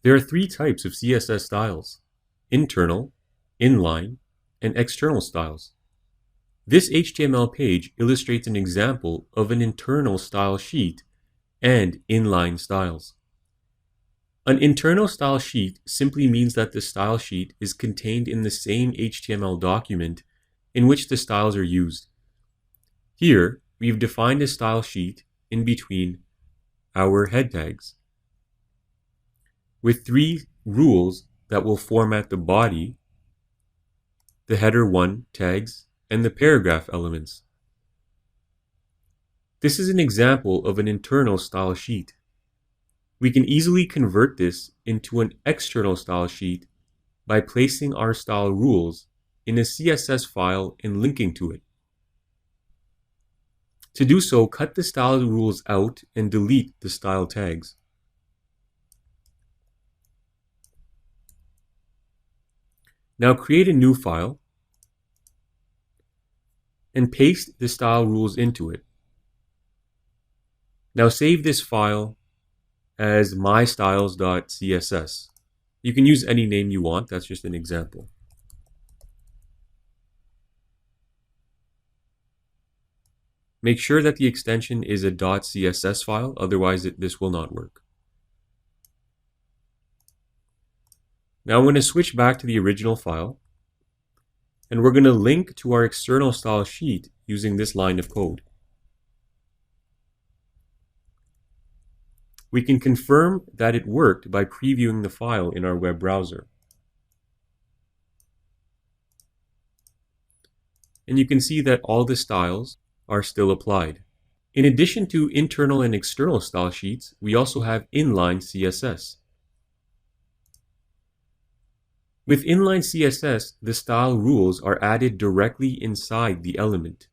There are three types of CSS styles: internal, inline, and external styles. This HTML page illustrates an example of an internal style sheet and inline styles. An internal style sheet simply means that the style sheet is contained in the same HTML document in which the styles are used. Here, we've defined a style sheet in between our head tags, with three rules that will format the body, the header 1 tags, and the paragraph elements. This is an example of an internal style sheet. We can easily convert this into an external style sheet by placing our style rules in a CSS file and linking to it. To do so, cut the style rules out and delete the style tags. Now create a new file and paste the style rules into it. Now save this file as mystyles.css. You can use any name you want, that's just an example. Make sure that the extension is a .css file, otherwise this will not work. Now I'm going to switch back to the original file, and we're going to link to our external style sheet using this line of code. We can confirm that it worked by previewing the file in our web browser. And you can see that all the styles are still applied. In addition to internal and external style sheets, we also have inline CSS. With inline CSS, the style rules are added directly inside the element.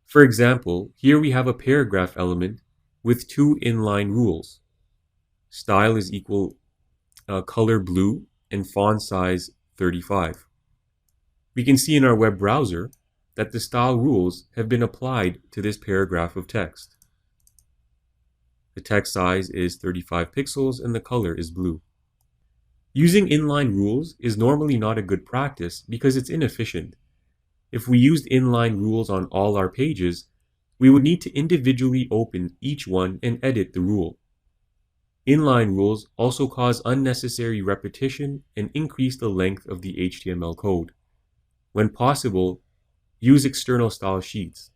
For example, here we have a paragraph element with two inline rules. Style is equal color blue and font size 35. We can see in our web browser that the style rules have been applied to this paragraph of text. The text size is 35 pixels and the color is blue. Using inline rules is normally not a good practice because it's inefficient. If we used inline rules on all our pages, we would need to individually open each one and edit the rule. Inline rules also cause unnecessary repetition and increase the length of the HTML code. When possible, use external style sheets.